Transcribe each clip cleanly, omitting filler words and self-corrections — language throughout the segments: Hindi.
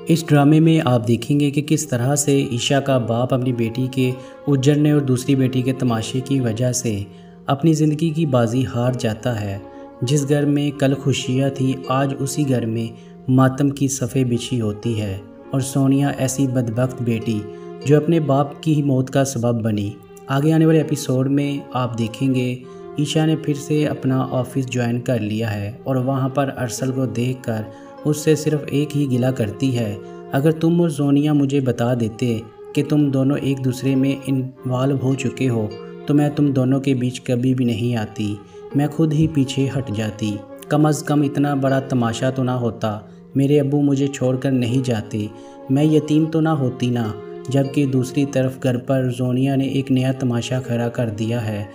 इस ड्रामे में आप देखेंगे कि किस तरह से ईशा का बाप अपनी बेटी के उजड़ने और दूसरी बेटी के तमाशे की वजह से अपनी ज़िंदगी की बाजी हार जाता है। जिस घर में कल खुशियाँ थी, आज उसी घर में मातम की सफ़े बिछी होती है और सोनिया ऐसी बदबख्त बेटी जो अपने बाप की ही मौत का सबब बनी। आगे आने वाले एपिसोड में आप देखेंगे ईशा ने फिर से अपना ऑफिस ज्वाइन कर लिया है और वहाँ पर अरसल को देखकर उससे सिर्फ एक ही गिला करती है, अगर तुम और सोनिया मुझे बता देते कि तुम दोनों एक दूसरे में इन्वॉल्व हो चुके हो तो मैं तुम दोनों के बीच कभी भी नहीं आती, मैं खुद ही पीछे हट जाती। कम अज़ कम इतना बड़ा तमाशा तो ना होता, मेरे अब्बू मुझे छोड़कर नहीं जाते, मैं यतीम तो ना होती ना। जबकि दूसरी तरफ घर पर सोनिया ने एक नया तमाशा खड़ा कर दिया है।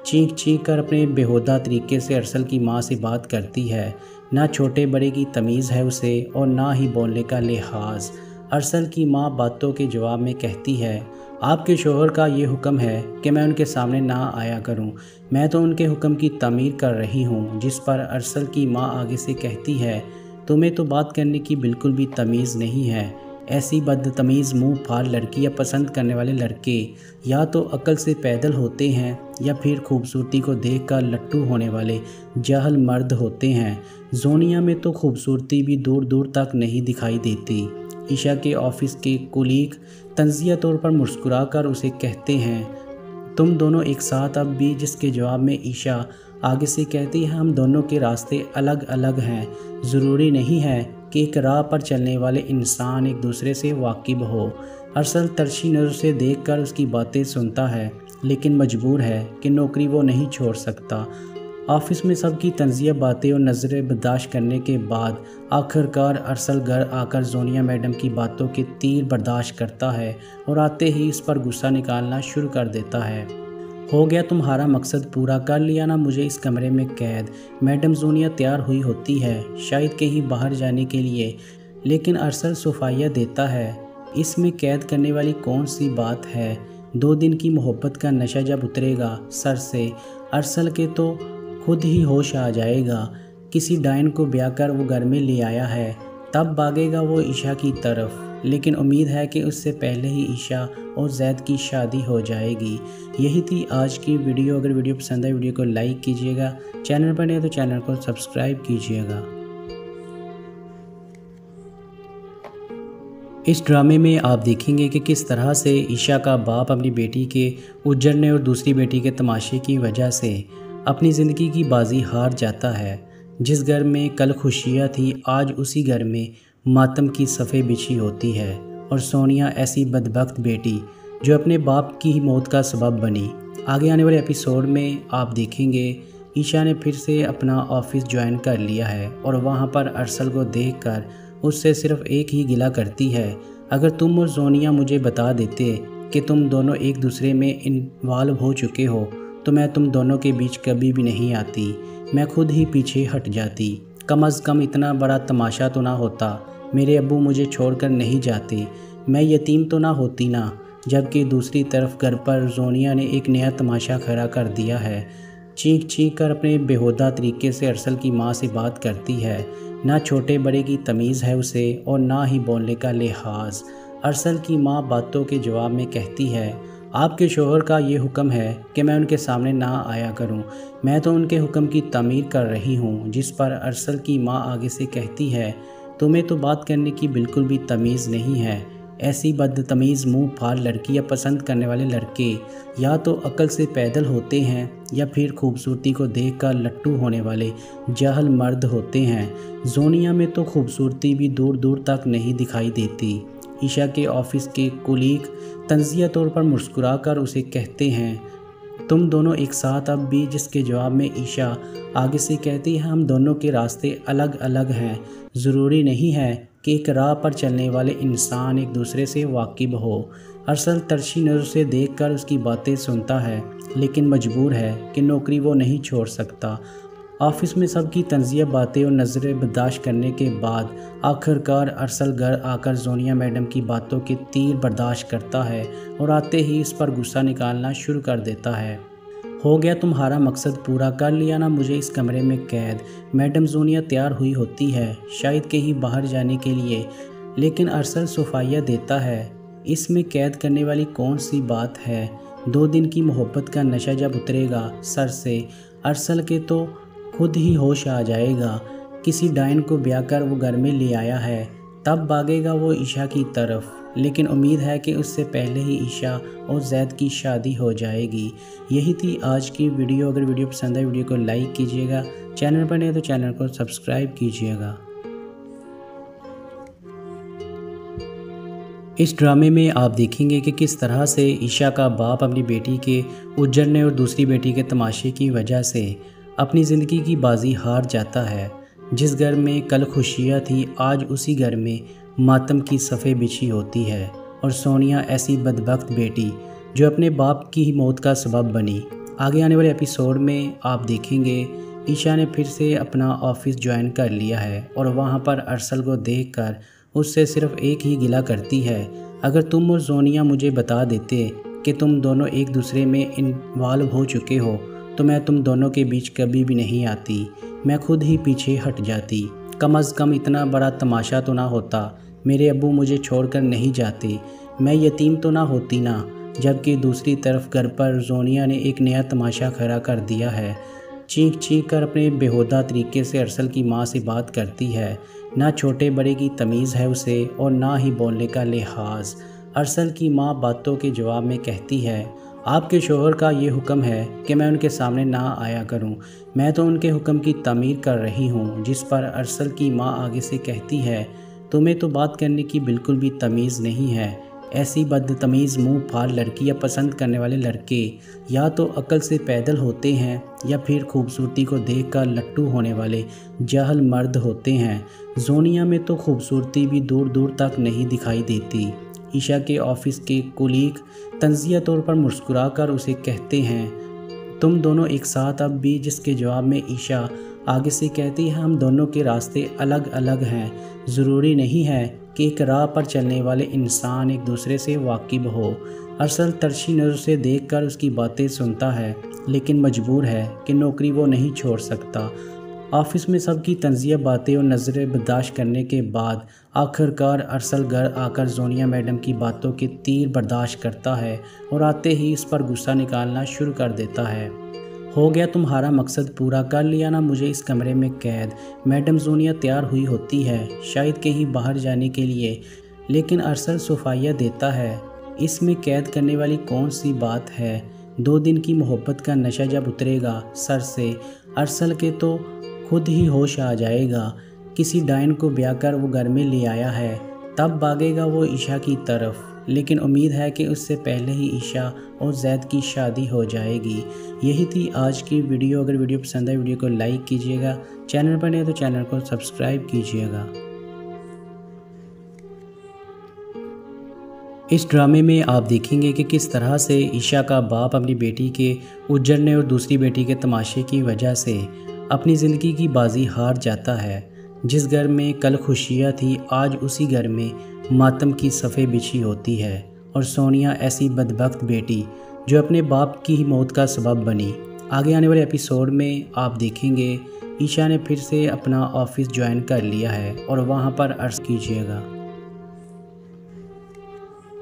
चीख चीख कर अपने बेहुदा तरीके से अरसल की माँ से बात करती है। ना छोटे बड़े की तमीज़ है उसे और ना ही बोलने का लिहाज। अरसल की माँ बातों के जवाब में कहती है, आपके शोहर का ये हुक्म है कि मैं उनके सामने ना आया करूं, मैं तो उनके हुक्म की तामीर कर रही हूं। जिस पर अरसल की माँ आगे से कहती है, तुम्हें तो बात करने की बिल्कुल भी तमीज़ नहीं है। ऐसी बदतमीज़ मुंह फाड़ लड़कियां पसंद करने वाले लड़के या तो अक्ल से पैदल होते हैं या फिर खूबसूरती को देखकर लट्टू होने वाले जाहल मर्द होते हैं। सोनिया में तो खूबसूरती भी दूर दूर तक नहीं दिखाई देती। ईशा के ऑफिस के कुलीग तंजिया तौर पर मुस्कुराकर उसे कहते हैं, तुम दोनों एक साथ अब भी, जिसके जवाब में ईशा आगे से कहती है, हम दोनों के रास्ते अलग अलग हैं। ज़रूरी नहीं है कि एक राह पर चलने वाले इंसान एक दूसरे से वाकिफ हो। अरसल तरशी नज़र से देखकर उसकी बातें सुनता है, लेकिन मजबूर है कि नौकरी वो नहीं छोड़ सकता। ऑफिस में सबकी तंजिया बातें और नज़रें बर्दाश्त करने के बाद आखिरकार अरसल घर आकर सोनिया मैडम की बातों के तीर बर्दाश्त करता है और आते ही इस पर गुस्सा निकालना शुरू कर देता है। हो गया तुम्हारा मकसद पूरा, कर लिया ना मुझे इस कमरे में कैद। मैडम सोनिया तैयार हुई होती है शायद कहीं बाहर जाने के लिए, लेकिन अरसल सफाइयाँ देता है, इसमें कैद करने वाली कौन सी बात है। 2 दिन की मोहब्बत का नशा जब उतरेगा सर से, अरसल के तो खुद ही होश आ जाएगा। किसी डायन को ब्याह कर वो घर में ले आया है, तब भागेगा वो ईशा की तरफ, लेकिन उम्मीद है कि उससे पहले ही ईशा और जैद की शादी हो जाएगी। यही थी आज की वीडियो। अगर वीडियो पसंद आए वीडियो को लाइक कीजिएगा, चैनल पर नए तो चैनल को सब्सक्राइब कीजिएगा। इस ड्रामे में आप देखेंगे कि किस तरह से ईशा का बाप अपनी बेटी के उजड़ने और दूसरी बेटी के तमाशे की वजह से अपनी ज़िंदगी की बाजी हार जाता है। जिस घर में कल खुशियाँ थी, आज उसी घर में मातम की सफ़े बिछी होती है और सोनिया ऐसी बदबख्त बेटी जो अपने बाप की ही मौत का सबब बनी। आगे आने वाले एपिसोड में आप देखेंगे ईशा ने फिर से अपना ऑफिस ज्वाइन कर लिया है और वहाँ पर अरसल को देखकर उससे सिर्फ एक ही गिला करती है, अगर तुम और सोनिया मुझे बता देते कि तुम दोनों एक दूसरे में इन्वॉल्व हो चुके हो तो मैं तुम दोनों के बीच कभी भी नहीं आती, मैं खुद ही पीछे हट जाती। कम अज़ कम इतना बड़ा तमाशा तो ना होता, मेरे अब्बू मुझे छोड़कर नहीं जाते, मैं यतीम तो ना होती ना। जबकि दूसरी तरफ घर पर सोनिया ने एक नया तमाशा खड़ा कर दिया है। चीख चीख कर अपने बेहुदा तरीके से अरसल की माँ से बात करती है। ना छोटे बड़े की तमीज़ है उसे और ना ही बोलने का लिहाज। अरसल की माँ बातों के जवाब में कहती है, आपके शोहर का ये हुक्म है कि मैं उनके सामने ना आया करूं, मैं तो उनके हुक्म की तामीर कर रही हूं। जिस पर अरसल की माँ आगे से कहती है, तुम्हें तो बात करने की बिल्कुल भी तमीज़ नहीं है। ऐसी बदतमीज़ मुंह फाड़ लड़कियां पसंद करने वाले लड़के या तो अक्ल से पैदल होते हैं या फिर खूबसूरती को देखकर लट्टू होने वाले जाहल मर्द होते हैं। सोनिया में तो खूबसूरती भी दूर दूर तक नहीं दिखाई देती। ईशा के ऑफिस के कुलीग तंजिया तौर पर मुस्कुराकर उसे कहते हैं, तुम दोनों एक साथ अब भी, जिसके जवाब में ईशा आगे से कहती है, हम दोनों के रास्ते अलग अलग हैं। ज़रूरी नहीं है कि एक राह पर चलने वाले इंसान एक दूसरे से वाकिफ हो। अरसल तरशी नज़र से देखकर उसकी बातें सुनता है, लेकिन मजबूर है कि नौकरी वो नहीं छोड़ सकता। ऑफिस में सबकी तंजिया बातें और नज़रें बर्दाश्त करने के बाद आखिरकार अरसल घर आकर सोनिया मैडम की बातों के तीर बर्दाश्त करता है और आते ही इस पर गुस्सा निकालना शुरू कर देता है। हो गया तुम्हारा मकसद पूरा, कर लिया ना मुझे इस कमरे में कैद। मैडम सोनिया तैयार हुई होती है शायद कहीं बाहर जाने के लिए, लेकिन अरसल सफाया देता है। इसमें कैद करने वाली कौन सी बात है? 2 दिन की मोहब्बत का नशा जब उतरेगा सर से, अरसल के तो खुद ही होश आ जाएगा। किसी डायन को ब्याह कर वो घर में ले आया है, तब भागेगा वो ईशा की तरफ, लेकिन उम्मीद है कि उससे पहले ही ईशा और जैद की शादी हो जाएगी। यही थी आज की वीडियो। अगर वीडियो पसंद आए वीडियो को लाइक कीजिएगा, चैनल पर नए तो चैनल को सब्सक्राइब कीजिएगा। इस ड्रामे में आप देखेंगे कि किस तरह से ईशा का बाप अपनी बेटी के उजड़ने और दूसरी बेटी के तमाशे की वजह से अपनी ज़िंदगी की बाजी हार जाता है। जिस घर में कल खुशियाँ थी, आज उसी घर में मातम की सफ़े बिछी होती है। और सोनिया ऐसी बदबख्त बेटी जो अपने बाप की ही मौत का सबब बनी। आगे आने वाले एपिसोड में आप देखेंगे ईशा ने फिर से अपना ऑफिस ज्वाइन कर लिया है और वहाँ पर अरसल को देखकर उससे सिर्फ एक ही गिला करती है, अगर तुम और सोनिया मुझे बता देते कि तुम दोनों एक दूसरे में इन्वॉल्व हो चुके हो तो मैं तुम दोनों के बीच कभी भी नहीं आती, मैं खुद ही पीछे हट जाती। कम अज़ कम इतना बड़ा तमाशा तो ना होता, मेरे अब्बू मुझे छोड़कर नहीं जाते, मैं यतीम तो ना होती ना। जबकि दूसरी तरफ घर पर सोनिया ने एक नया तमाशा खड़ा कर दिया है। चीख चीख कर अपने बेहुदा तरीके से अरसल की माँ से बात करती है। ना छोटे बड़े की तमीज़ है उसे और ना ही बोलने का लिहाज। अरसल की माँ बातों के जवाब में कहती है, आपके शोहर का ये हुक्म है कि मैं उनके सामने ना आया करूं, मैं तो उनके हुक्म की तामीर कर रही हूं। जिस पर अरसल की माँ आगे से कहती है, तुम्हें तो बात करने की बिल्कुल भी तमीज़ नहीं है। ऐसी बदतमीज़ मुंह फाड़ लड़कियां पसंद करने वाले लड़के या तो अक्ल से पैदल होते हैं या फिर खूबसूरती को देखकर लट्टू होने वाले जाहल मर्द होते हैं। सोनिया में तो खूबसूरती भी दूर दूर तक नहीं दिखाई देती। ईशा के ऑफिस के कुलीग तंजिया तौर पर मुस्कुराकर उसे कहते हैं, तुम दोनों एक साथ अब भी, जिसके जवाब में ईशा आगे से कहती है, हम दोनों के रास्ते अलग अलग हैं। ज़रूरी नहीं है कि एक राह पर चलने वाले इंसान एक दूसरे से वाकिब हो। अरसल तरशी नज़र से देखकर उसकी बातें सुनता है, लेकिन मजबूर है कि नौकरी वो नहीं छोड़ सकता। ऑफिस में सबकी तंजिया बातें और नज़रें बर्दाश्त करने के बाद आखिरकार अरसल घर आकर सोनिया मैडम की बातों के तीर बर्दाश्त करता है और आते ही इस पर गुस्सा निकालना शुरू कर देता है। हो गया तुम्हारा मकसद पूरा, कर लिया ना मुझे इस कमरे में कैद। मैडम सोनिया तैयार हुई होती है शायद कहीं बाहर जाने के लिए, लेकिन अरसल सफाया देता है। इसमें कैद करने वाली कौन सी बात है? 2 दिन की मोहब्बत का नशा जब उतरेगा सर से, अरसल के तो खुद ही होश आ जाएगा। किसी डायन को ब्याह कर वो घर में ले आया है, तब भागेगा वो ईशा की तरफ, लेकिन उम्मीद है कि उससे पहले ही ईशा और जैद की शादी हो जाएगी। यही थी आज की वीडियो। अगर वीडियो पसंद आए वीडियो को लाइक कीजिएगा, चैनल पर नए तो चैनल को सब्सक्राइब कीजिएगा। इस ड्रामे में आप देखेंगे कि किस तरह से ईशा का बाप अपनी बेटी के उजड़ने और दूसरी बेटी के तमाशे की वजह से अपनी ज़िंदगी की बाजी हार जाता है। जिस घर में कल खुशियाँ थी, आज उसी घर में मातम की सफ़े बिछी होती है। और सोनिया ऐसी बदबख्त बेटी जो अपने बाप की ही मौत का सबब बनी। आगे आने वाले एपिसोड में आप देखेंगे ईशा ने फिर से अपना ऑफिस ज्वाइन कर लिया है और वहाँ पर अर्ज़ कीजिएगा।